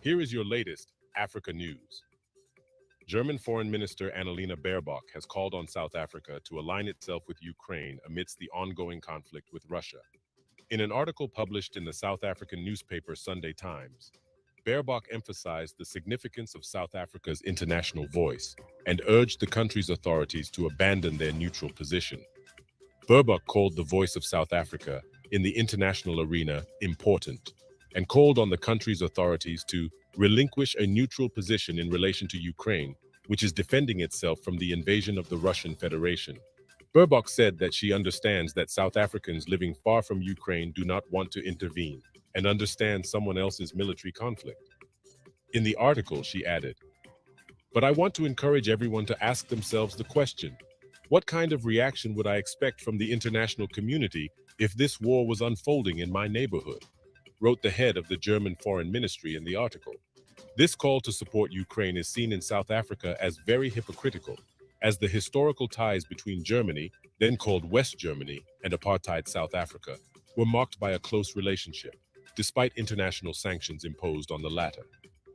Here is your latest Africa news. German Foreign Minister Annalena Baerbock has called on South Africa to align itself with Ukraine amidst the ongoing conflict with Russia. In an article published in the South African newspaper Sunday Times, Baerbock emphasized the significance of South Africa's international voice and urged the country's authorities to abandon their neutral position. Baerbock called the voice of South Africa in the international arena important and called on the country's authorities to relinquish a neutral position in relation to Ukraine, which is defending itself from the invasion of the Russian Federation. Baerbock said that she understands that South Africans living far from Ukraine do not want to intervene and understand someone else's military conflict. In the article, she added, "But I want to encourage everyone to ask themselves the question, what kind of reaction would I expect from the international community if this war was unfolding in my neighborhood?" wrote the head of the German Foreign Ministry in the article. This call to support Ukraine is seen in South Africa as very hypocritical, as the historical ties between Germany, then called West Germany, and apartheid South Africa were marked by a close relationship, despite international sanctions imposed on the latter.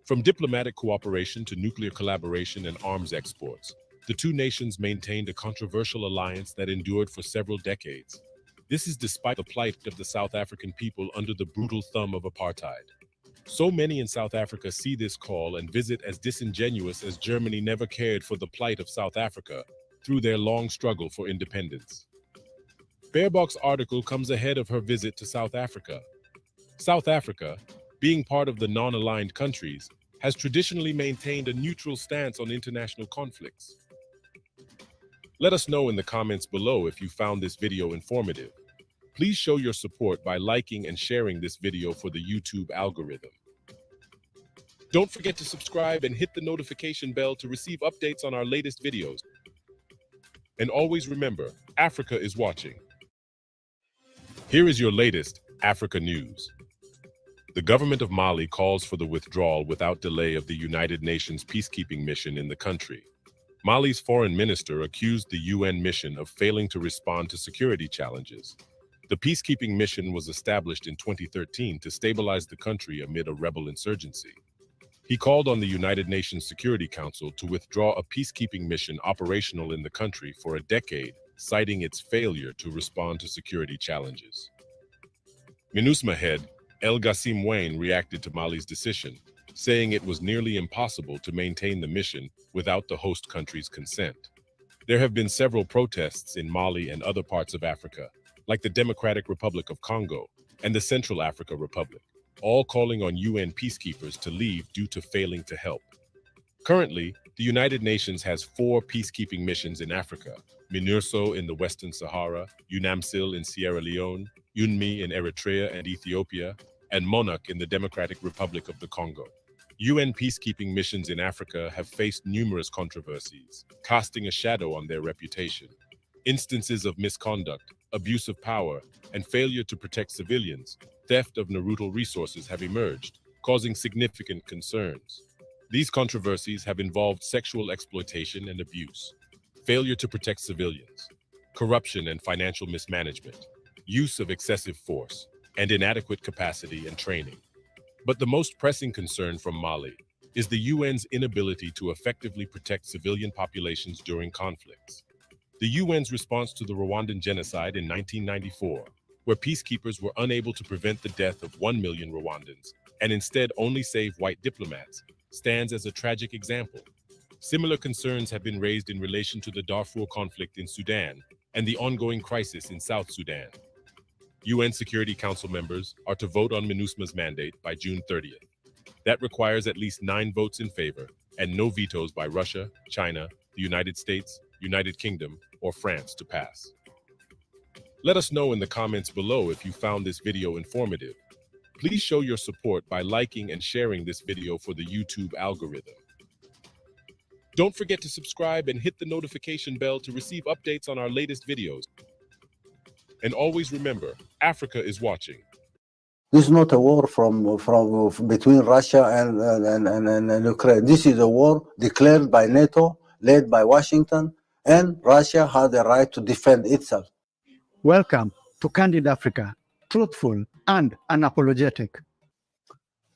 From diplomatic cooperation to nuclear collaboration and arms exports, the two nations maintained a controversial alliance that endured for several decades. This is despite the plight of the South African people under the brutal thumb of apartheid. So many in South Africa see this call and visit as disingenuous as Germany never cared for the plight of South Africa through their long struggle for independence. Baerbock's article comes ahead of her visit to South Africa. South Africa, being part of the non-aligned countries, has traditionally maintained a neutral stance on international conflicts. Let us know in the comments below if you found this video informative. Please show your support by liking and sharing this video for the YouTube algorithm. Don't forget to subscribe and hit the notification bell to receive updates on our latest videos. And always remember, Africa is watching. Here is your latest Africa news. The government of Mali calls for the withdrawal without delay of the United Nations peacekeeping mission in the country. Mali's foreign minister accused the UN mission of failing to respond to security challenges. The peacekeeping mission was established in 2013 to stabilize the country amid a rebel insurgency. He called on the United Nations Security Council to withdraw a peacekeeping mission operational in the country for a decade, citing its failure to respond to security challenges. MINUSMA head El Gassim Wayne reacted to Mali's decision, saying it was nearly impossible to maintain the mission without the host country's consent. There have been several protests in Mali and other parts of Africa, like the Democratic Republic of Congo and the Central Africa Republic, all calling on UN peacekeepers to leave due to failing to help. Currently, the United Nations has 4 peacekeeping missions in Africa: MINURSO in the Western Sahara, UNAMSIL in Sierra Leone, UNMI in Eritrea and Ethiopia, and MONUC in the Democratic Republic of the Congo. UN peacekeeping missions in Africa have faced numerous controversies, casting a shadow on their reputation. Instances of misconduct, abuse of power, and failure to protect civilians, theft of Naruto resources have emerged, causing significant concerns. These controversies have involved sexual exploitation and abuse, failure to protect civilians, corruption and financial mismanagement, use of excessive force, and inadequate capacity and training. But the most pressing concern from Mali is the UN's inability to effectively protect civilian populations during conflicts. The UN's response to the Rwandan genocide in 1994, where peacekeepers were unable to prevent the death of 1 million Rwandans and instead only save white diplomats, stands as a tragic example. Similar concerns have been raised in relation to the Darfur conflict in Sudan and the ongoing crisis in South Sudan. UN Security Council members are to vote on MINUSMA's mandate by June 30th. That requires at least 9 votes in favor and no vetoes by Russia, China, the United States, United Kingdom, or France to pass. Let us know in the comments below if you found this video informative. Please show your support by liking and sharing this video for the YouTube algorithm. Don't forget to subscribe and hit the notification bell to receive updates on our latest videos. And always remember, Africa is watching. This is not a war from between Russia and Ukraine. This is a war declared by NATO, led by Washington, and Russia has the right to defend itself. Welcome to Candid Africa, truthful and unapologetic.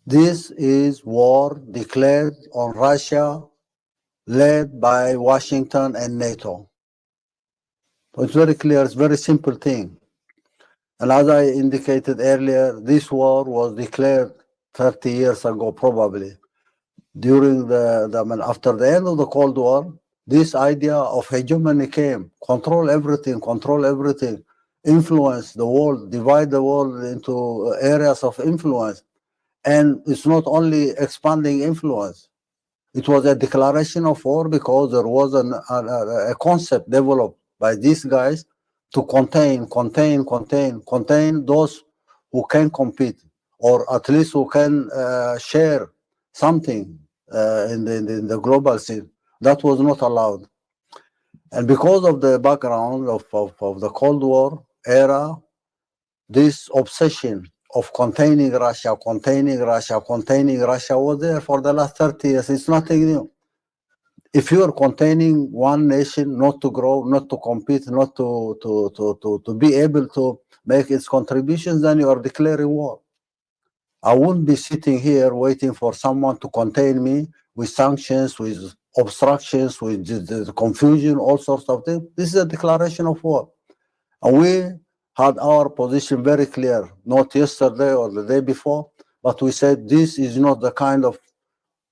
This is war declared on Russia, led by Washington and NATO. It's very clear, it's a very simple thing. And as I indicated earlier, this war was declared 30 years ago, probably. During after the end of the Cold War, this idea of hegemony came, control everything, influence the world, divide the world into areas of influence. And it's not only expanding influence. It was a declaration of war because there was a concept developed by these guys to contain those who can compete, or at least who can share something in the global scene. That was not allowed. And because of the background of the Cold War era, this obsession of containing Russia was there for the last 30 years. It's nothing new. If you are containing one nation not to grow, not to compete, not to be able to make its contributions, then you are declaring war. I wouldn't be sitting here waiting for someone to contain me with sanctions, with obstructions, with the confusion, all sorts of things. This is a declaration of war. And we had our position very clear, not yesterday or the day before, but we said this is not the kind of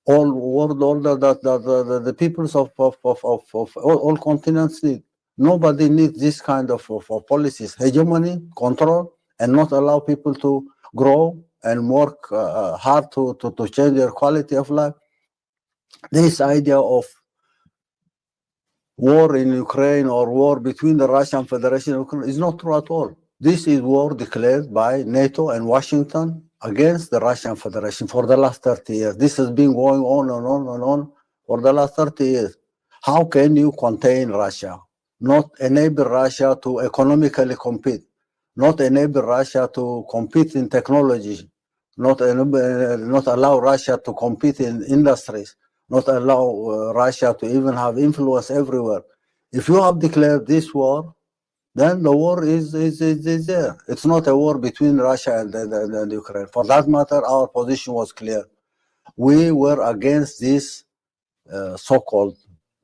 world order that the peoples of all continents need. Nobody needs this kind of policies, hegemony, control, and not allow people to grow and work hard to change their quality of life. This idea of war in Ukraine or war between the Russian Federation and Ukraine is not true at all. This is war declared by NATO and Washington against the Russian Federation for the last 30 years. This has been going on and on and on for the last 30 years. How can you contain Russia? Not enable Russia to economically compete, not enable Russia to compete in technology, not allow Russia to compete in industries, not allow Russia to even have influence everywhere. If you have declared this war, then the war is there. It's not a war between Russia and Ukraine. For that matter, our position was clear. We were against this so-called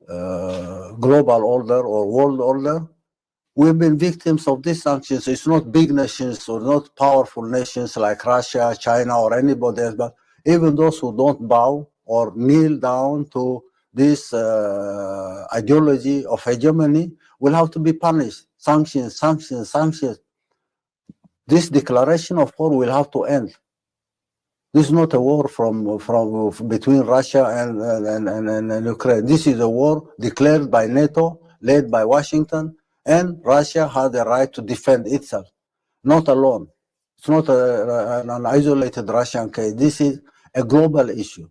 global order or world order. We've been victims of these sanctions. It's not big nations or not powerful nations like Russia, China, or anybody else, but even those who don't bow or kneel down to this ideology of hegemony will have to be punished. Sanctions. This declaration of war will have to end. This is not a war from between Russia and Ukraine. This is a war declared by NATO, led by Washington, and Russia has the right to defend itself, not alone. It's not an isolated Russian case. This is a global issue.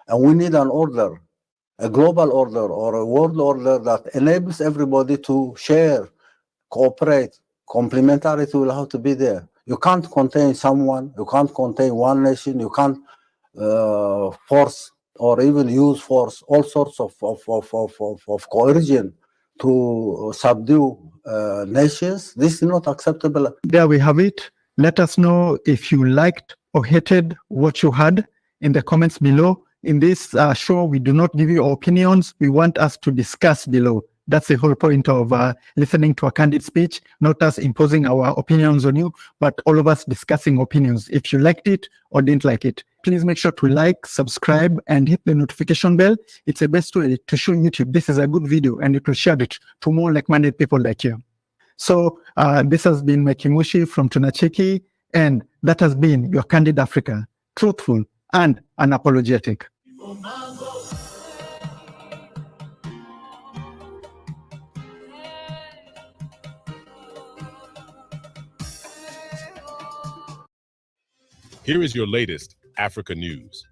And we need an order, a global order or a world order that enables everybody to share, cooperate. Complementarity will have to be there. You can't contain someone, you can't contain one nation, you can't force or even use force, all sorts of coercion to subdue nations. This is not acceptable. There we have it. Let us know if you liked or hated what you heard in the comments below. In this show, we do not give you opinions. We want us to discuss below. That's the whole point of listening to a candid speech, not us imposing our opinions on you, but all of us discussing opinions. If you liked it or didn't like it, please make sure to like, subscribe, and hit the notification bell. It's the best way to show YouTube this is a good video, and you can share it to more like-minded people like you. So this has been Mekimushi from Tunacheki, and that has been your Candid Africa, truthful and unapologetic. Here is your latest Africa news.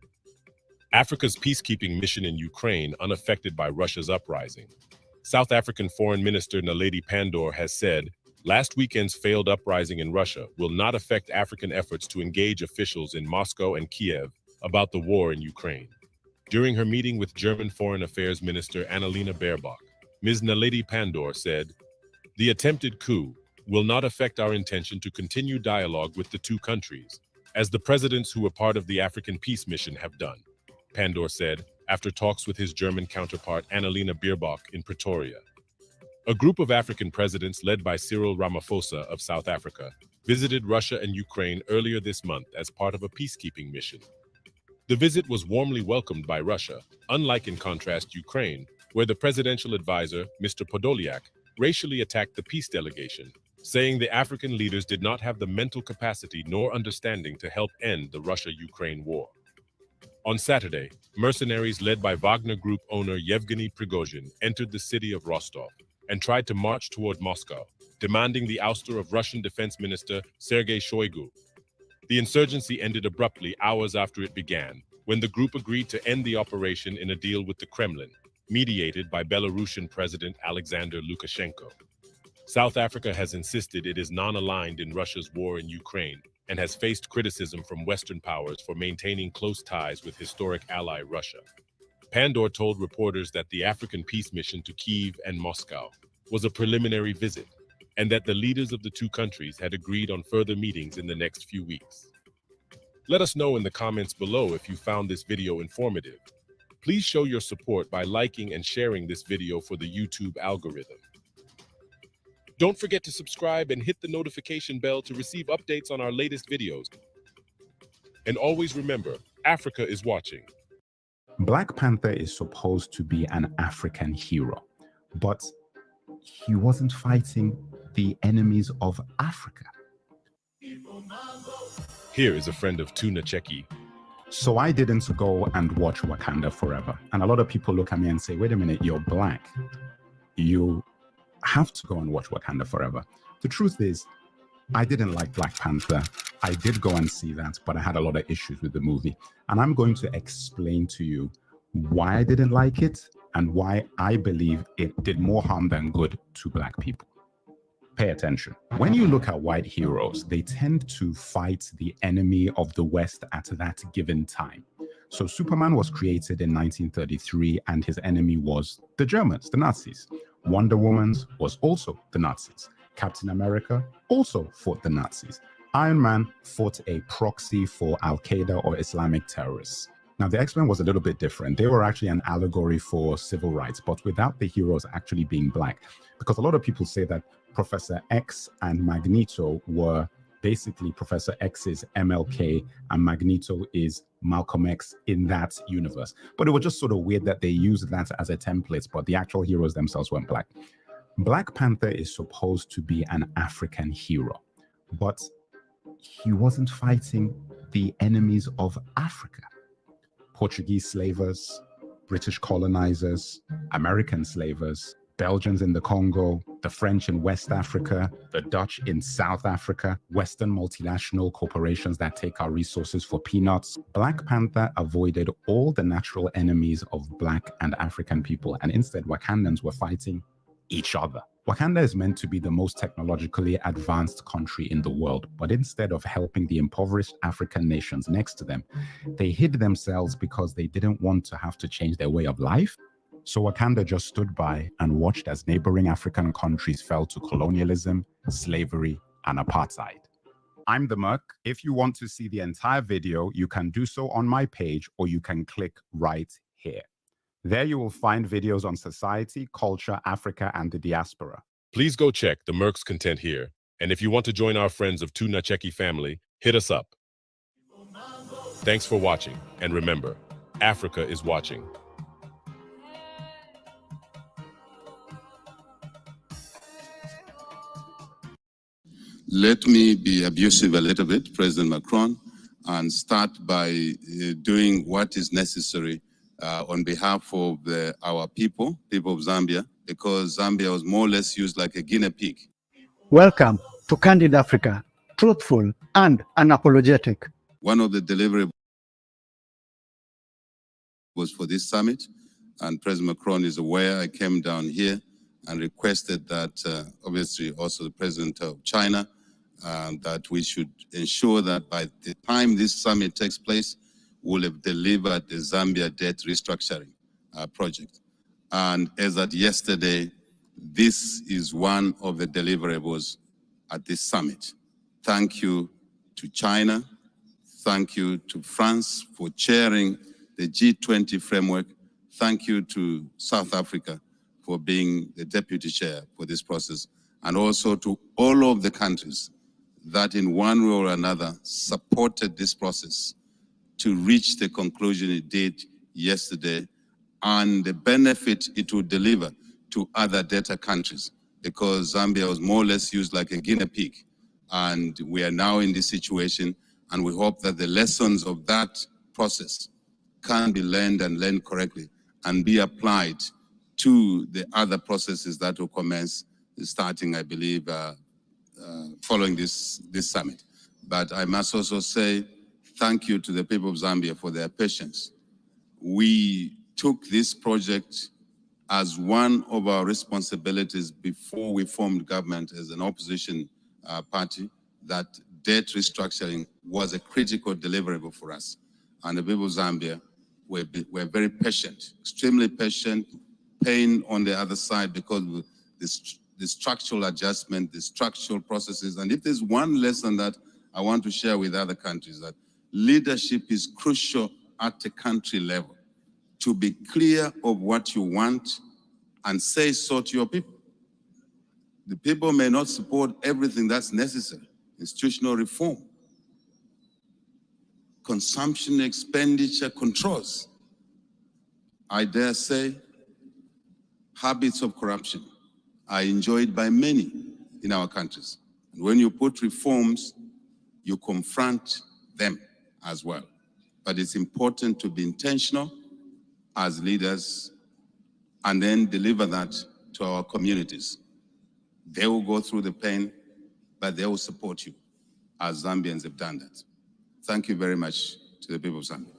Africa's peacekeeping mission in Ukraine unaffected by Russia's uprising. South African Foreign Minister Naledi Pandor has said, last weekend's failed uprising in Russia will not affect African efforts to engage officials in Moscow and Kiev about the war in Ukraine. During her meeting with German Foreign Affairs Minister Annalena Baerbock, Ms. Naledi Pandor said, the attempted coup will not affect our intention to continue dialogue with the two countries. as the presidents who were part of the African Peace Mission have done, Pandor said after talks with his German counterpart Annalena Baerbock in Pretoria. A group of African presidents led by Cyril Ramaphosa of South Africa visited Russia and Ukraine earlier this month as part of a peacekeeping mission. The visit was warmly welcomed by Russia, unlike in contrast Ukraine, where the presidential advisor, Mr. Podolyak, racially attacked the peace delegation, saying the African leaders did not have the mental capacity nor understanding to help end the Russia-Ukraine war. On Saturday, mercenaries led by Wagner Group owner Yevgeny Prigozhin entered the city of Rostov and tried to march toward Moscow, demanding the ouster of Russian Defense Minister Sergei Shoigu. The insurgency ended abruptly hours after it began, when the group agreed to end the operation in a deal with the Kremlin, mediated by Belarusian President Alexander Lukashenko. South Africa has insisted it is non-aligned in Russia's war in Ukraine and has faced criticism from Western powers for maintaining close ties with historic ally Russia. Pandor told reporters that the African peace mission to Kyiv and Moscow was a preliminary visit, and that the leaders of the two countries had agreed on further meetings in the next few weeks. Let us know in the comments below if you found this video informative. Please show your support by liking and sharing this video for the YouTube algorithm. Don't forget to subscribe and hit the notification bell to receive updates on our latest videos. And always remember, Africa is watching. Black Panther is supposed to be an African hero, but he wasn't fighting the enemies of Africa. Here is a friend of Tuna Cheki. So I didn't go and watch Wakanda Forever. And a lot of people look at me and say, wait a minute, you're black. You have to go and watch Wakanda Forever. The truth is, I didn't like Black Panther. I did go and see that, but I had a lot of issues with the movie. And I'm going to explain to you why I didn't like it and why I believe it did more harm than good to black people. Pay attention. When you look at white heroes, they tend to fight the enemy of the West at that given time. So Superman was created in 1933 and his enemy was the Germans, the Nazis. Wonder Woman was also the Nazis. Captain America also fought the Nazis. Iron Man fought a proxy for Al-Qaeda or Islamic terrorists. Now, the X-Men was a little bit different. They were actually an allegory for civil rights, but without the heroes actually being black. Because a lot of people say that Professor X and Magneto were basically Professor X's MLK and Magneto is Malcolm X in that universe. But it was just sort of weird that they used that as a template, but the actual heroes themselves weren't black. Black Panther is supposed to be an African hero, but he wasn't fighting the enemies of Africa. Portuguese slavers, British colonizers, American slavers, Belgians in the Congo, the French in West Africa, the Dutch in South Africa, Western multinational corporations that take our resources for peanuts. Black Panther avoided all the natural enemies of Black and African people, and instead Wakandans were fighting each other. Wakanda is meant to be the most technologically advanced country in the world, but instead of helping the impoverished African nations next to them, they hid themselves because they didn't want to have to change their way of life. So Wakanda just stood by and watched as neighboring African countries fell to colonialism, slavery, and apartheid. I'm the Merc. If you want to see the entire video, you can do so on my page, or you can click right here. There you will find videos on society, culture, Africa, and the diaspora. Please go check the Merc's content here. And if you want to join our friends of Tuna Cheki family, hit us up. Thanks for watching. And remember, Africa is watching. Let me be abusive a little bit, President Macron, and start by doing what is necessary on behalf of our people of Zambia, because Zambia was more or less used like a guinea pig. Welcome to Candid Africa, truthful and unapologetic. One of the deliverables was for this summit, and President Macron is aware. I came down here and requested that, obviously, also the President of China, that we should ensure that by the time this summit takes place, we'll have delivered the Zambia debt restructuring project. And as at yesterday, this is one of the deliverables at this summit. Thank you to China. Thank you to France for chairing the G20 framework. Thank you to South Africa for being the deputy chair for this process, and also to all of the countries that in one way or another supported this process to reach the conclusion it did yesterday and the benefit it would deliver to other debtor countries, because Zambia was more or less used like a guinea pig. And we are now in this situation, and we hope that the lessons of that process can be learned and learned correctly and be applied to the other processes that will commence starting, I believe, following this summit. But I must also say thank you to the people of Zambia for their patience. We took this project as one of our responsibilities before we formed government as an opposition party, that debt restructuring was a critical deliverable for us. And the people of Zambia were very patient, extremely patient, pain on the other side because of the structural adjustment, the structural processes. And if there's one lesson that I want to share with other countries, that leadership is crucial at a country level, to be clear of what you want and say so to your people. The people may not support everything that's necessary. Institutional reform, consumption expenditure controls, I dare say, habits of corruption are enjoyed by many in our countries. And when you put reforms, you confront them as well. But it's important to be intentional as leaders and then deliver that to our communities. They will go through the pain, but they will support you, as Zambians have done that. Thank you very much to the people of Zambia.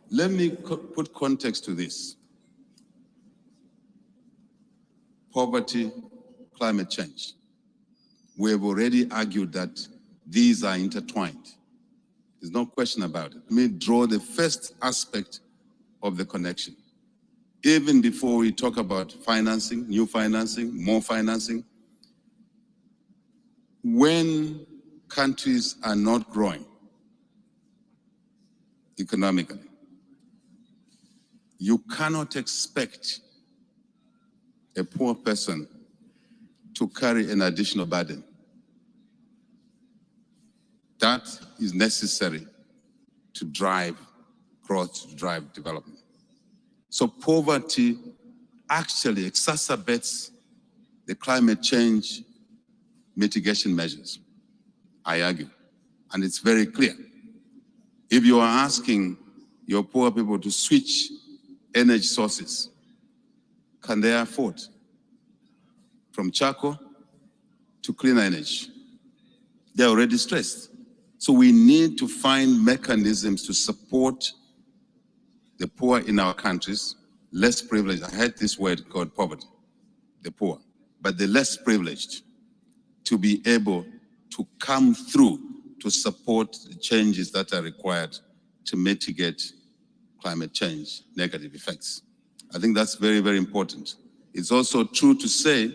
Let me put context to this. Poverty, climate change. We have already argued that these are intertwined. There's no question about it. Let me draw the first aspect of the connection. Even before we talk about financing, new financing, more financing, when countries are not growing economically, you cannot expect a poor person to carry an additional burden. That is necessary to drive growth, to drive development. So poverty actually exacerbates the climate change mitigation measures, I argue. And it's very clear. If you are asking your poor people to switch energy sources, can they afford from charcoal to cleaner energy? They're already stressed. So we need to find mechanisms to support the poor in our countries, less privileged. I heard this word called poverty, the poor, but the less privileged, to be able to come through to support the changes that are required to mitigate climate change negative effects. I think that's very, very important. It's also true to say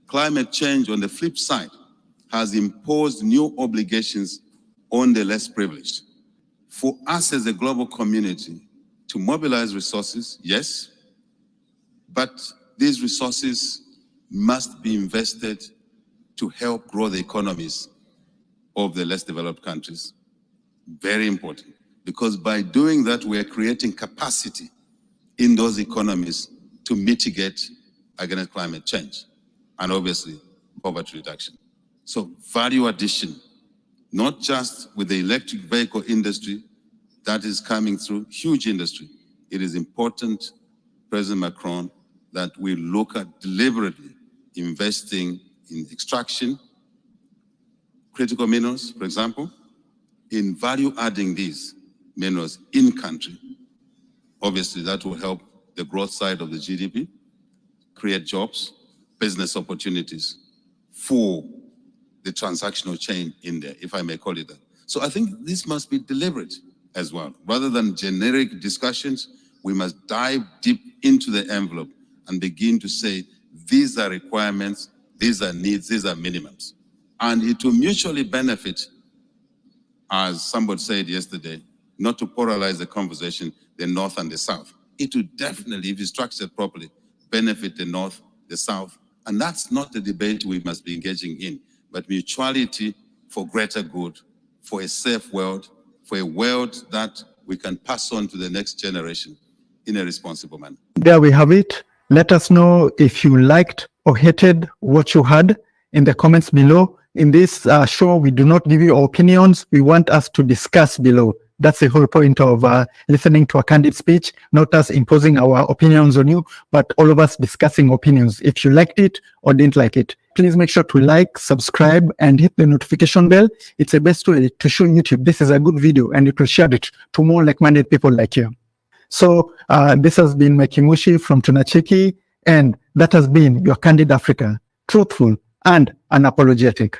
climate change, on the flip side, has imposed new obligations on the less privileged. For us as a global community to mobilize resources, yes, but these resources must be invested to help grow the economies of the less developed countries. Very important, because by doing that, we are creating capacity in those economies to mitigate against climate change and obviously poverty reduction. So value addition, not just with the electric vehicle industry that is coming through, huge industry. It is important, President Macron, that we look at deliberately investing in extraction, critical minerals, for example, in value adding these minerals in country. Obviously, that will help the growth side of the GDP, create jobs, business opportunities for the transactional chain in there, if I may call it that. So I think this must be deliberate as well. Rather than generic discussions, we must dive deep into the envelope and begin to say, these are requirements, these are needs, these are minimums. And it will mutually benefit, as somebody said yesterday, not to polarize the conversation, the North and the South. It would definitely, if it's structured properly, benefit the North, the South. And that's not the debate we must be engaging in, but mutuality for greater good, for a safe world, for a world that we can pass on to the next generation in a responsible manner. There we have it. Let us know if you liked or hated what you heard in the comments below. In this show, we do not give you opinions. We want us to discuss below. That's the whole point of listening to a candid speech, not us imposing our opinions on you, but all of us discussing opinions. If you liked it or didn't like it, please make sure to like, subscribe, and hit the notification bell. It's the best way to show YouTube this is a good video, and you can share it to more like-minded people like you. So this has been Mekimushi from Tunacheki, and that has been your Candid Africa, truthful and unapologetic.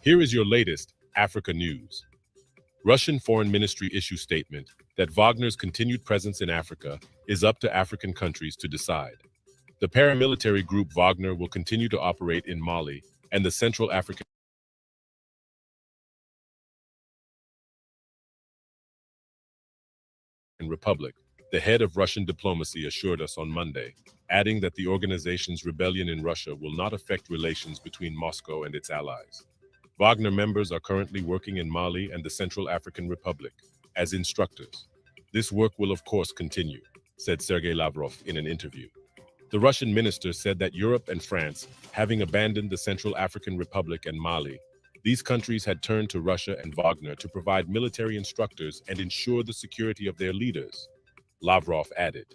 Here is your latest Africa news. Russian Foreign Ministry issues statement that Wagner's continued presence in Africa is up to African countries to decide. The paramilitary group Wagner will continue to operate in Mali and the Central African Republic, the head of Russian diplomacy assured us on Monday, adding that the organization's rebellion in Russia will not affect relations between Moscow and its allies. Wagner members are currently working in Mali and the Central African Republic as instructors. This work will of course continue, said Sergei Lavrov in an interview. The Russian minister said that Europe and France, having abandoned the Central African Republic and Mali, these countries had turned to Russia and Wagner to provide military instructors and ensure the security of their leaders, Lavrov added.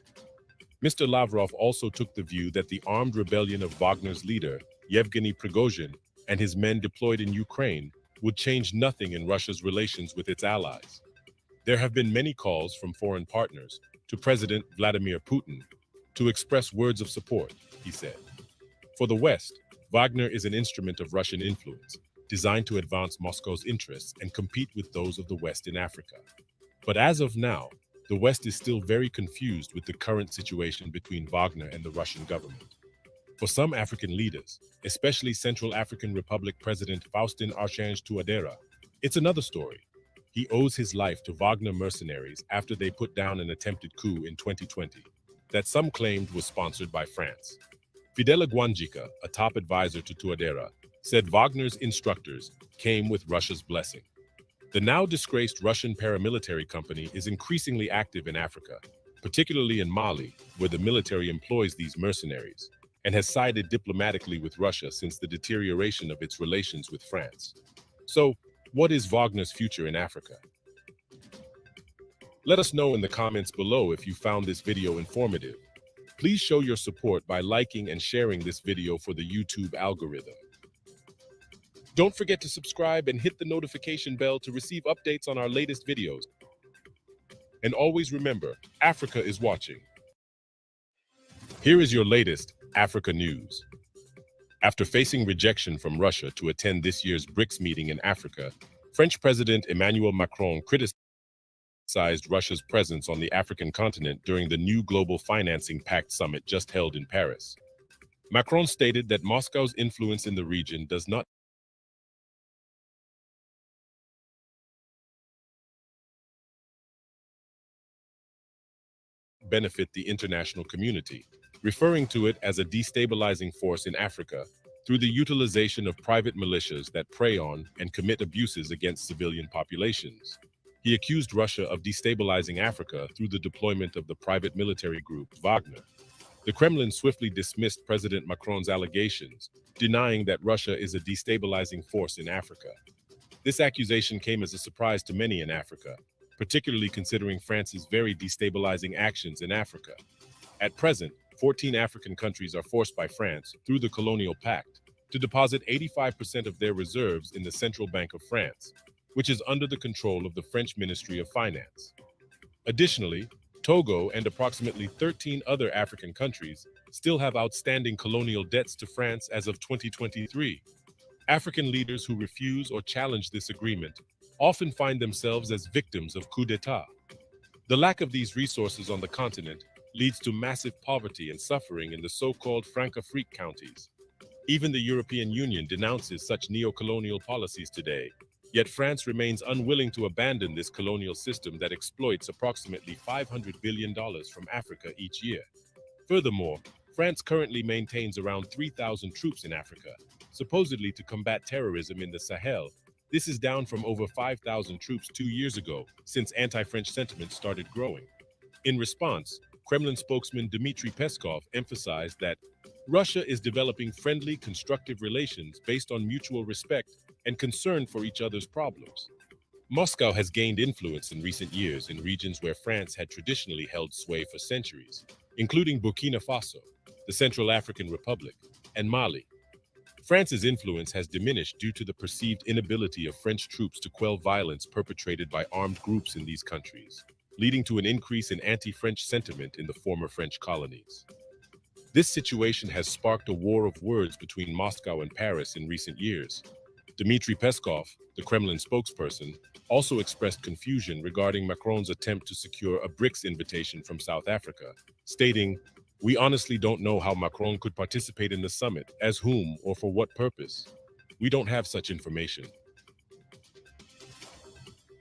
Mr. Lavrov also took the view that the armed rebellion of Wagner's leader, Yevgeny Prigozhin, and his men deployed in Ukraine would change nothing in Russia's relations with its allies. There have been many calls from foreign partners to President Vladimir Putin to express words of support, he said. For the West, Wagner is an instrument of Russian influence, designed to advance Moscow's interests and compete with those of the West in Africa. But as of now, the West is still very confused with the current situation between Wagner and the Russian government. For some African leaders, especially Central African Republic President Faustin Archange Touadera, it's another story. He owes his life to Wagner mercenaries after they put down an attempted coup in 2020 that some claimed was sponsored by France. Fidela Guanjica, a top advisor to Touadera, said Wagner's instructors came with Russia's blessing. The now disgraced Russian paramilitary company is increasingly active in Africa, particularly in Mali, where the military employs these mercenaries, and has sided diplomatically with Russia since the deterioration of its relations with France. So, what is Wagner's future in Africa? Let us know in the comments below if you found this video informative. Please show your support by liking and sharing this video for the YouTube algorithm. Don't forget to subscribe and hit the notification bell to receive updates on our latest videos. And always remember, Africa is watching. Here is your latest Africa news. After facing rejection from Russia to attend this year's BRICS meeting in Africa, French President Emmanuel Macron criticized Russia's presence on the African continent during the new Global Financing Pact summit just held in Paris. Macron stated that Moscow's influence in the region does not benefit the international community, referring to it as a destabilizing force in Africa through the utilization of private militias that prey on and commit abuses against civilian populations. He accused Russia of destabilizing Africa through the deployment of the private military group Wagner. The Kremlin swiftly dismissed President Macron's allegations, denying that Russia is a destabilizing force in Africa. This accusation came as a surprise to many in Africa, particularly considering France's very destabilizing actions in Africa. At present, 14 African countries are forced by France, through the Colonial Pact, to deposit 85% of their reserves in the Central Bank of France, which is under the control of the French Ministry of Finance. Additionally, Togo and approximately 13 other African countries still have outstanding colonial debts to France as of 2023. African leaders who refuse or challenge this agreement often find themselves as victims of coup d'etat. The lack of these resources on the continent leads to massive poverty and suffering in the so-called Francophilic counties. Even the European Union denounces such neo-colonial policies today. Yet France remains unwilling to abandon this colonial system that exploits approximately $500 billion from Africa each year. Furthermore, France currently maintains around 3,000 troops in Africa, supposedly to combat terrorism in the Sahel. This is down from over 5,000 troops 2 years ago, since anti-French sentiment started growing. In response, Kremlin spokesman Dmitry Peskov emphasized that Russia is developing friendly, constructive relations based on mutual respect and concern for each other's problems. Moscow has gained influence in recent years in regions where France had traditionally held sway for centuries, including Burkina Faso, the Central African Republic, and Mali. France's influence has diminished due to the perceived inability of French troops to quell violence perpetrated by armed groups in these countries, leading to an increase in anti-French sentiment in the former French colonies. This situation has sparked a war of words between Moscow and Paris in recent years. Dmitry Peskov, the Kremlin spokesperson, also expressed confusion regarding Macron's attempt to secure a BRICS invitation from South Africa, stating, "We honestly don't know how Macron could participate in the summit, as whom or for what purpose. We don't have such information."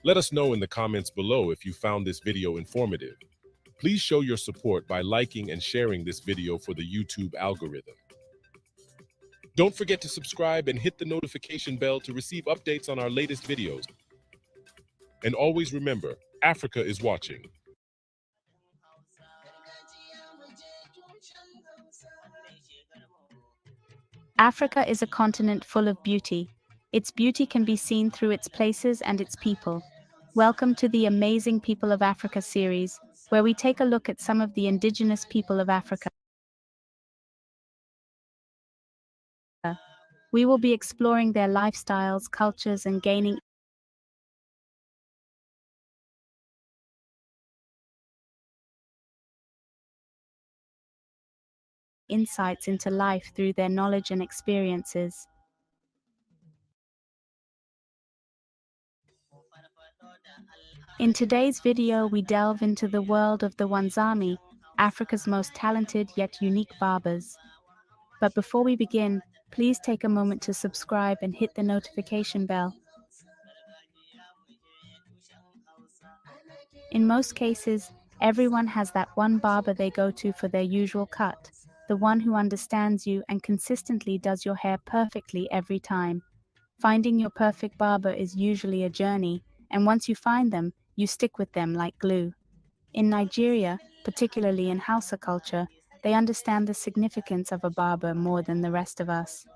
Let us know in the comments below if you found this video informative. Please show your support by liking and sharing this video for the YouTube algorithm. Don't forget to subscribe and hit the notification bell to receive updates on our latest videos. And always remember, Africa is watching. Africa is a continent full of beauty. Its beauty can be seen through its places and its people. Welcome to the Amazing People of Africa series, where we take a look at some of the indigenous people of Africa. We will be exploring their lifestyles, cultures, and gaining insights into life through their knowledge and experiences. In today's video, we delve into the world of the Wanzami, Africa's most talented yet unique barbers. But before we begin, please take a moment to subscribe and hit the notification bell. In most cases, everyone has that one barber they go to for their usual cut, the one who understands you and consistently does your hair perfectly every time. Finding your perfect barber is usually a journey, and once you find them, you stick with them like glue. In Nigeria, particularly in Hausa culture, they understand the significance of a barber more than the rest of us.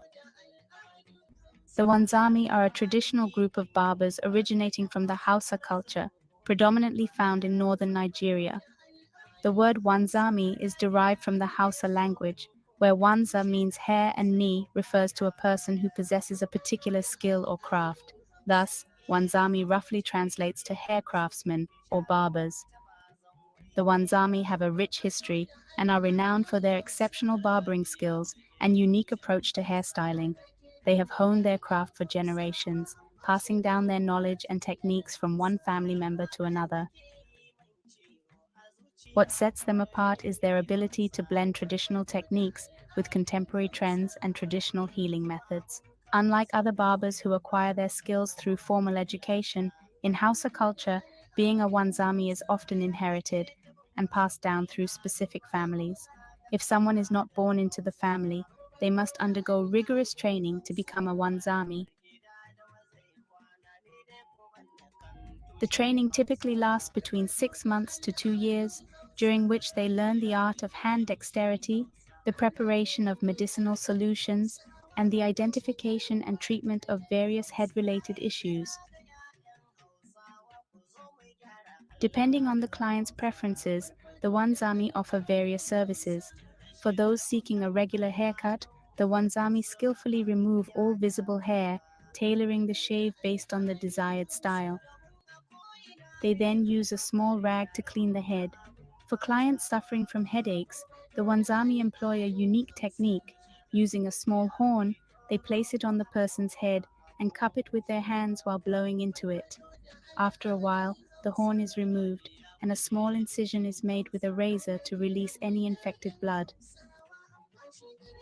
The Wanzami are a traditional group of barbers originating from the Hausa culture, predominantly found in northern Nigeria. The word Wanzami is derived from the Hausa language, where Wanza means hair and ni refers to a person who possesses a particular skill or craft. Thus, Wanzami roughly translates to hair craftsmen or barbers. The Wanzami have a rich history and are renowned for their exceptional barbering skills and unique approach to hairstyling. They have honed their craft for generations, passing down their knowledge and techniques from one family member to another. What sets them apart is their ability to blend traditional techniques with contemporary trends and traditional healing methods. Unlike other barbers who acquire their skills through formal education, in Hausa culture, being a Wanzami is often inherited and passed down through specific families. If someone is not born into the family, they must undergo rigorous training to become a Wanzami. The training typically lasts between 6 months to 2 years, during which they learn the art of hand dexterity, the preparation of medicinal solutions, and the identification and treatment of various head-related issues. Depending on the client's preferences, the Wanzami offer various services. For those seeking a regular haircut, the Wanzami skillfully remove all visible hair, tailoring the shave based on the desired style. They then use a small rag to clean the head. For clients suffering from headaches, the Wanzami employ a unique technique. Using a small horn, they place it on the person's head and cup it with their hands while blowing into it. After a while, the horn is removed, and a small incision is made with a razor to release any infected blood.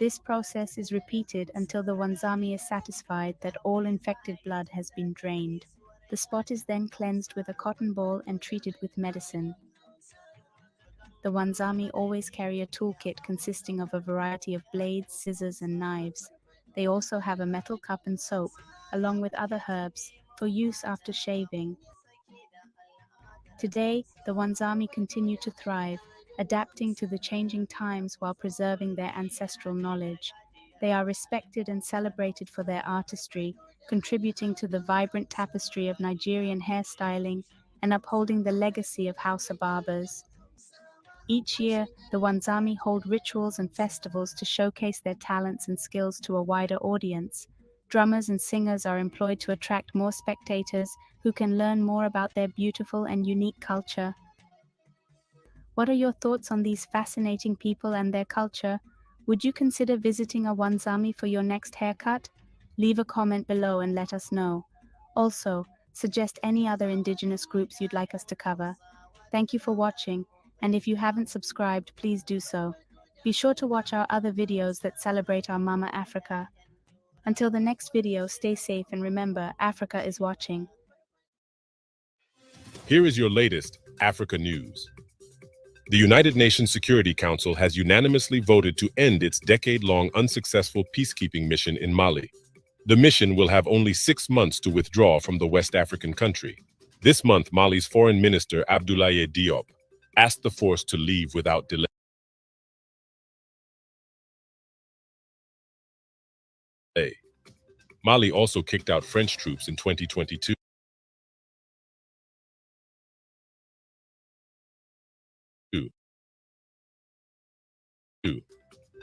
This process is repeated until the wanzami is satisfied that all infected blood has been drained. The spot is then cleansed with a cotton ball and treated with medicine. The wanzami always carry a toolkit consisting of a variety of blades, scissors, and knives. They also have a metal cup and soap, along with other herbs, for use after shaving. Today, the wanzami continue to thrive, adapting to the changing times while preserving their ancestral knowledge. They are respected and celebrated for their artistry, contributing to the vibrant tapestry of Nigerian hairstyling and upholding the legacy of Hausa barbers. Each year, the wanzami hold rituals and festivals to showcase their talents and skills to a wider audience. Drummers and singers are employed to attract more spectators who can learn more about their beautiful and unique culture. What are your thoughts on these fascinating people and their culture? Would you consider visiting a wanzami for your next haircut? Leave a comment below and let us know. Also, suggest any other indigenous groups you'd like us to cover. Thank you for watching, and if you haven't subscribed, please do so. Be sure to watch our other videos that celebrate our Mama Africa. Until the next video, stay safe and remember, Africa is watching. Here is your latest Africa news. The United Nations Security Council has unanimously voted to end its decade-long unsuccessful peacekeeping mission in Mali. The mission will have only 6 months to withdraw from the West African country. This month, Mali's Foreign Minister Abdoulaye Diop asked the force to leave without delay. Mali also kicked out French troops in 2022.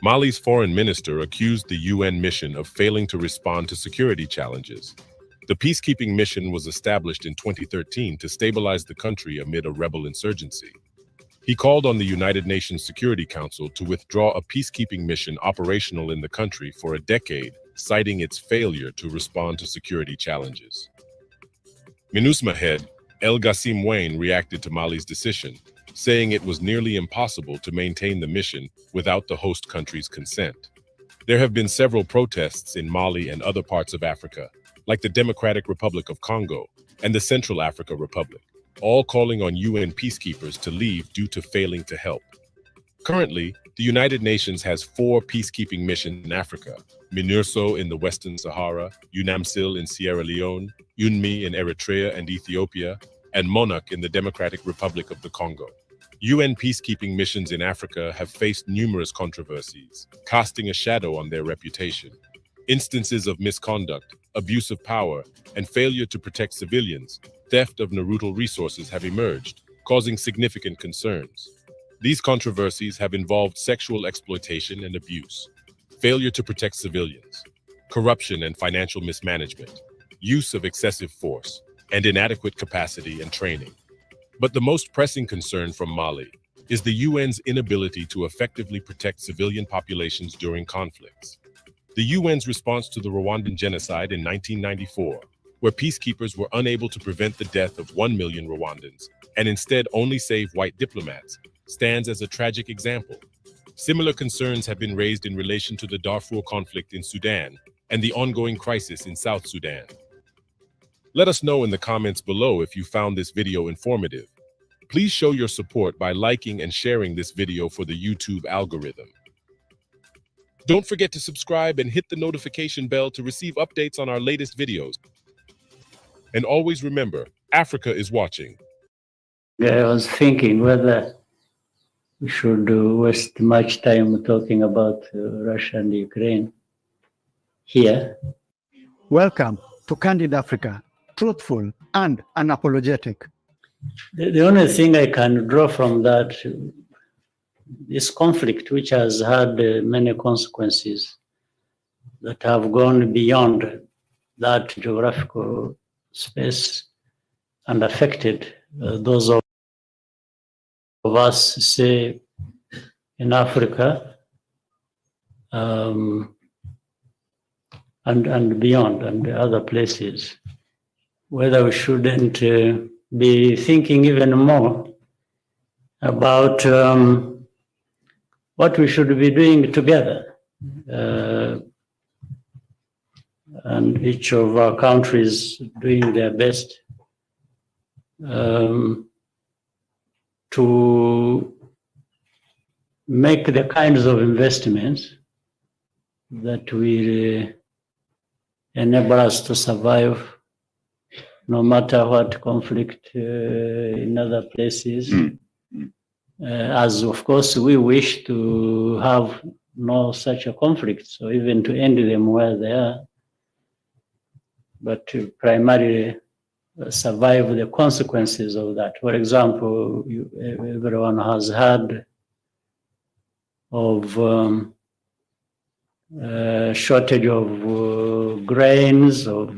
Mali's foreign minister accused the UN mission of failing to respond to security challenges. The peacekeeping mission was established in 2013 to stabilize the country amid a rebel insurgency. He called on the United Nations Security Council to withdraw a peacekeeping mission operational in the country for a decade, citing its failure to respond to security challenges. MINUSMA head El Gassim Wayne reacted to Mali's decision, saying it was nearly impossible to maintain the mission without the host country's consent. There have been several protests in Mali and other parts of Africa, like the Democratic Republic of Congo and the Central Africa Republic, all calling on UN peacekeepers to leave due to failing to help. Currently, the United Nations has 4 peacekeeping missions in Africa: MINURSO in the Western Sahara, UNAMSIL in Sierra Leone, UNMI in Eritrea and Ethiopia, and MONUC in the Democratic Republic of the Congo. UN peacekeeping missions in Africa have faced numerous controversies, casting a shadow on their reputation. Instances of misconduct, abuse of power, and failure to protect civilians, theft of Narutal resources have emerged, causing significant concerns. These controversies have involved sexual exploitation and abuse, failure to protect civilians, corruption and financial mismanagement, use of excessive force, and inadequate capacity and training. But the most pressing concern from Mali is the UN's inability to effectively protect civilian populations during conflicts. The UN's response to the Rwandan genocide in 1994, where peacekeepers were unable to prevent the death of 1 million Rwandans and instead only saved white diplomats, stands as a tragic example. Similar concerns have been raised in relation to the Darfur conflict in Sudan and the ongoing crisis in South Sudan. Let us know in the comments below if you found this video informative. Please show your support by liking and sharing this video for the YouTube algorithm. Don't forget to subscribe and hit the notification bell to receive updates on our latest videos. And always remember, Africa is watching. I was thinking whether we should waste much time talking about Russia and Ukraine here. Welcome to Candid Africa, truthful and unapologetic. The only thing I can draw from that, this conflict, which has had many consequences that have gone beyond that geographical space and affected those of us, say, in Africa and beyond and other places, whether we shouldn't be thinking even more about what we should be doing together. And each of our countries doing their best to make the kinds of investments that will enable us to survive no matter what conflict in other places. As of course we wish to have no such a conflict, so even to end them where they are, but to primarily survive the consequences of that. For example, everyone has heard of shortage of grains, of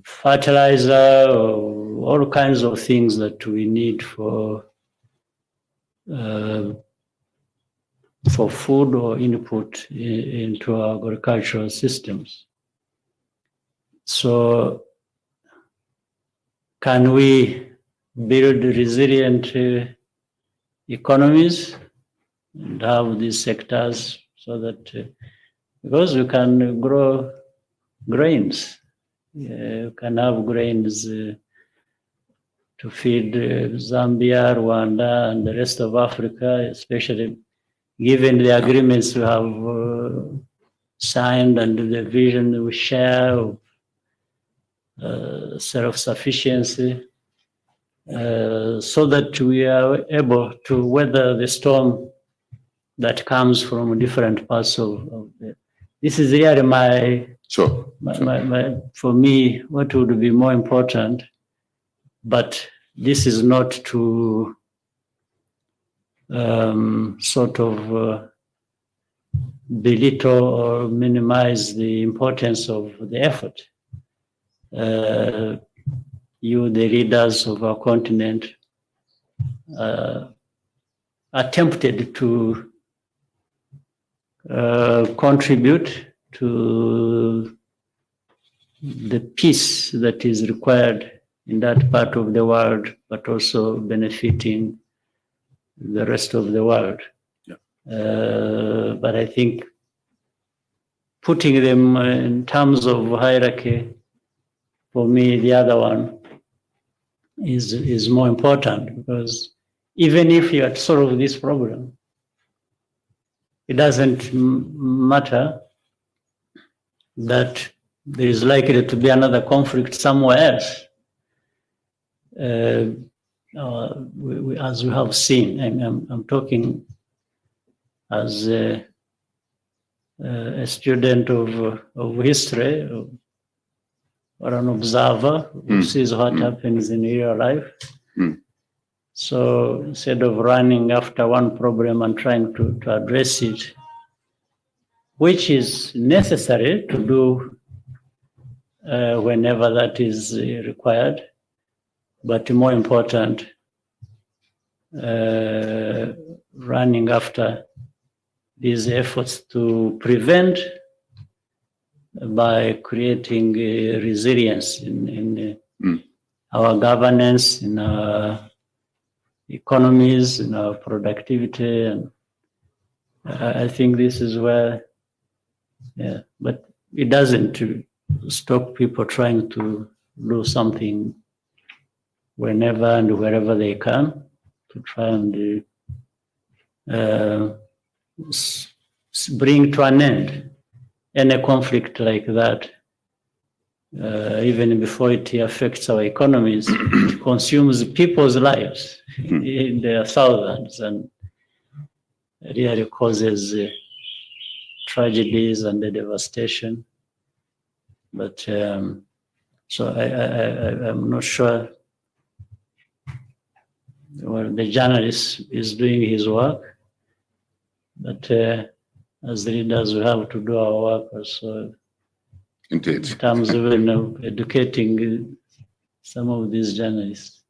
fertilizer, all kinds of things that we need for food or input into our agricultural systems. So can we build resilient economies and have these sectors so that, because we can grow grains, you can have grains to feed Zambia, Rwanda, and the rest of Africa, especially given the agreements we have signed and the vision we share of self-sufficiency, so that we are able to weather the storm that comes from different parts of the. This is really my, for me, what would be more important, but this is not to sort of belittle or minimize the importance of the effort. You, the leaders of our continent, attempted to contribute to the peace that is required in that part of the world, but also benefiting the rest of the world. But I think putting them in terms of hierarchy, for me, the other one is more important, because even if you solve this problem, it doesn't matter that there is likely to be another conflict somewhere else. As we have seen, I'm talking as a student of history, or an observer who sees what happens in real life. So instead of running after one problem and trying to address it, which is necessary to do whenever that is required, but more important, running after these efforts to prevent by creating resilience in our governance, in our economies, in our productivity. And I think this is where, but it doesn't stop people trying to do something whenever and wherever they can to try and bring to an end any conflict like that, even before it affects our economies. It consumes people's lives in their thousands and really causes tragedies and the devastation. But so I'm not sure. Well, the journalist is doing his work, but as leaders, we have to do our work also. Indeed. In terms of educating some of these journalists.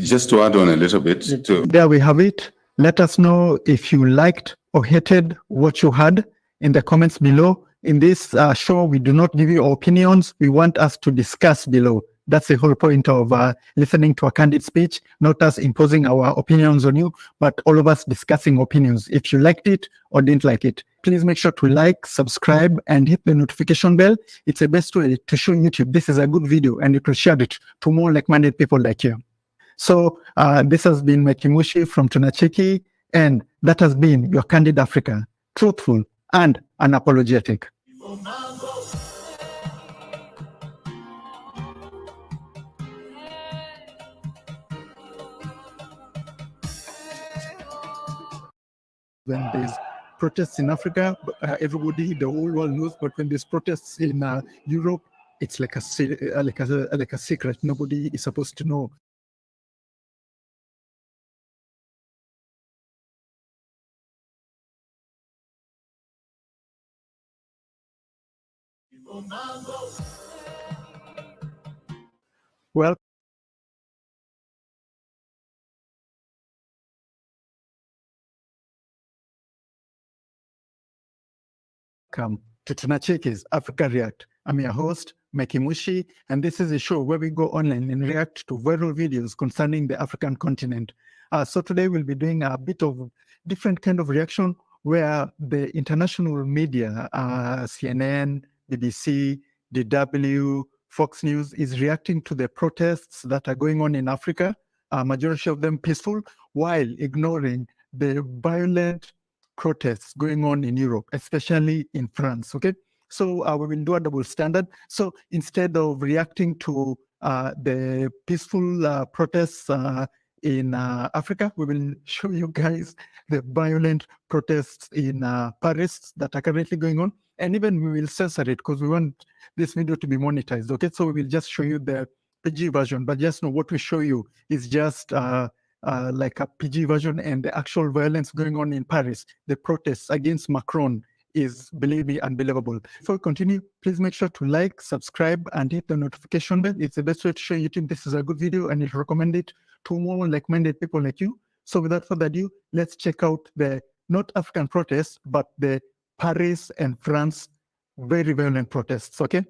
Just to add on a little bit. There we have it. Let us know if you liked or hated what you heard in the comments below. In this show, we do not give you opinions. We want us to discuss below. That's the whole point of listening to a candid speech, not us imposing our opinions on you, but all of us discussing opinions. If you liked it or didn't like it, please make sure to like, subscribe, and hit the notification bell. It's the best way to show YouTube this is a good video, and you can share it to more like-minded people like you. So this has been Mekimushi from Tunacheki, and that has been your Candid Africa, truthful and unapologetic. When there's protests in Africa, everybody, the whole world knows. But when there's protests in Europe, it's like a secret. Nobody is supposed to know. Well, welcome to Tunacheki's Africa React. I'm your host, Mekimushi, and this is a show where we go online and react to viral videos concerning the African continent. So today we'll be doing a bit of different kind of reaction where the international media, CNN, BBC, DW, Fox News is reacting to the protests that are going on in Africa, majority of them peaceful, while ignoring the violent protests going on in Europe, especially in France, okay? So we will do a double standard. So instead of reacting to the peaceful protests in Africa, we will show you guys the violent protests in Paris that are currently going on. And even we will censor it because we want this video to be monetized, okay? So we will just show you the PG version, but just know what we show you is just like a PG version, and the actual violence going on in Paris, the protests against Macron, is, believe me, unbelievable. Before we continue, please make sure to like, subscribe, and hit the notification bell. It's the best way to show YouTube this is a good video, and you'll recommend it to more like-minded people like you. So without further ado, let's check out the not African protests, but the Paris and France very violent protests, okay?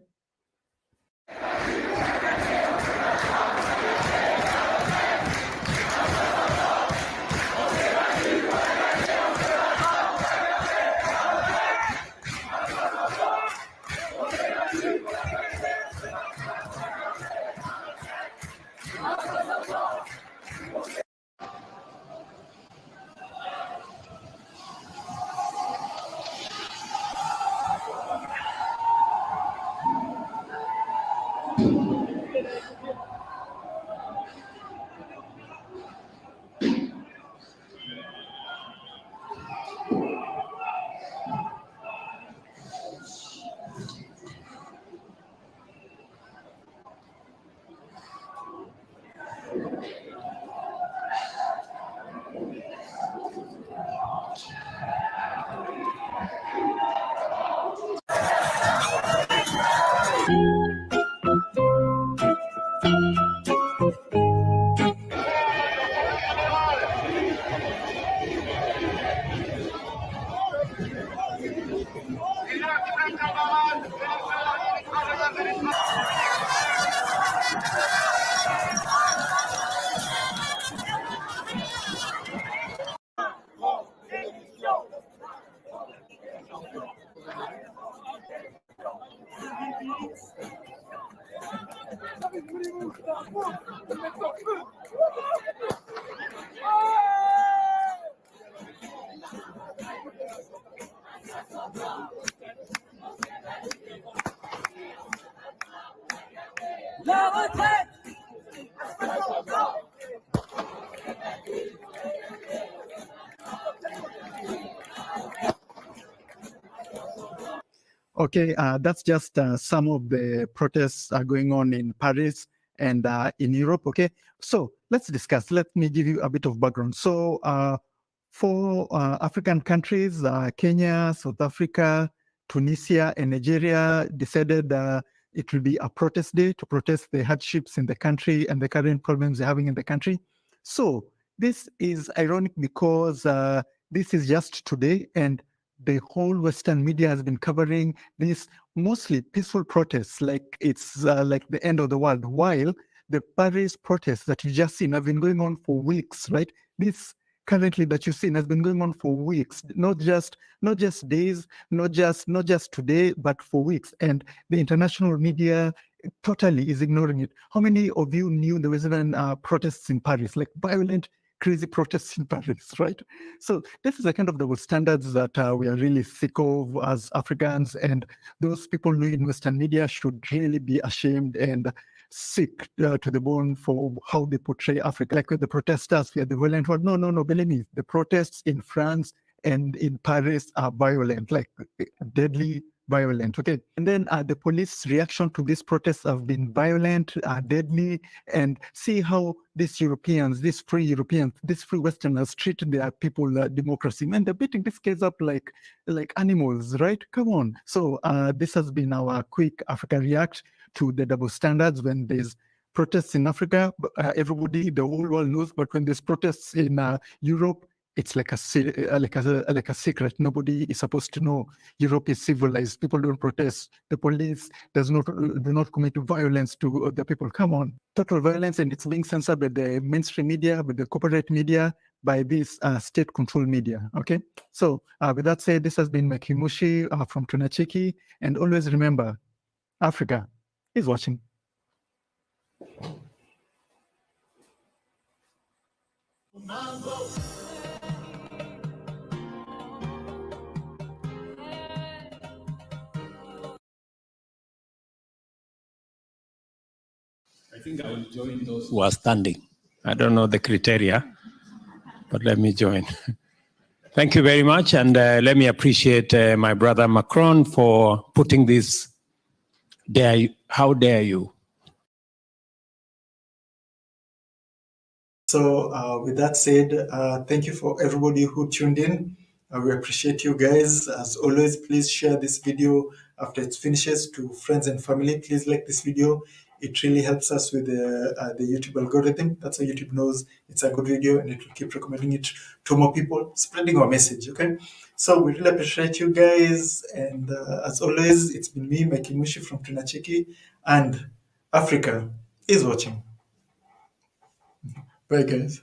Okay, that's just some of the protests are going on in Paris and in Europe. Okay, so let's discuss. Let me give you a bit of background. So for African countries, Kenya, South Africa, Tunisia, and Nigeria decided it will be a protest day to protest the hardships in the country and the current problems they're having in the country. So this is ironic because this is just today, and the whole Western media has been covering this mostly peaceful protests, like it's like the end of the world, while the Paris protests that you just seen have been going on for weeks, right? This currently that you've seen has been going on for weeks, not just days, not just today, but for weeks. And the international media totally is ignoring it. How many of you knew there was even protests in Paris, like violent, crazy protests in Paris, right? So this is the kind of double standards that we are really sick of as Africans, and those people who in Western media should really be ashamed and sick to the bone for how they portray Africa. Like with the protesters, we are the violent one. No, believe me, the protests in France and in Paris are violent, like deadly violent, okay? And then the police reaction to these protests have been violent, deadly, and see how these Europeans, these free Europeans, these free Westerners treat their people democracy. Man, they're beating this case up like animals, right? Come on. So this has been our quick Africa React to the double standards when there's protests in Africa. Everybody, the whole world knows, but when there's protests in Europe, it's like a secret. Nobody is supposed to know. Europe is civilized. People don't protest. The police do not commit violence to the people. Come on, total violence, and it's being censored by the mainstream media, by the corporate media, by this state-controlled media. Okay. So with that said, this has been Makimushi from Tunachiki, and always remember, Africa is watching. I think I will join those who are standing. I don't know the criteria, but let me join. Thank you very much, and let me appreciate my brother Macron for putting this. How dare you? So with that said, thank you for everybody who tuned in. We appreciate you guys. As always, please share this video after it finishes to friends and family. Please like this video. It really helps us with the YouTube algorithm. That's how YouTube knows it's a good video, and it will keep recommending it to more people, spreading our message, okay? So we really appreciate you guys. And as always, it's been me, Makimushi from Tunachiki, and Africa is watching. Bye, guys.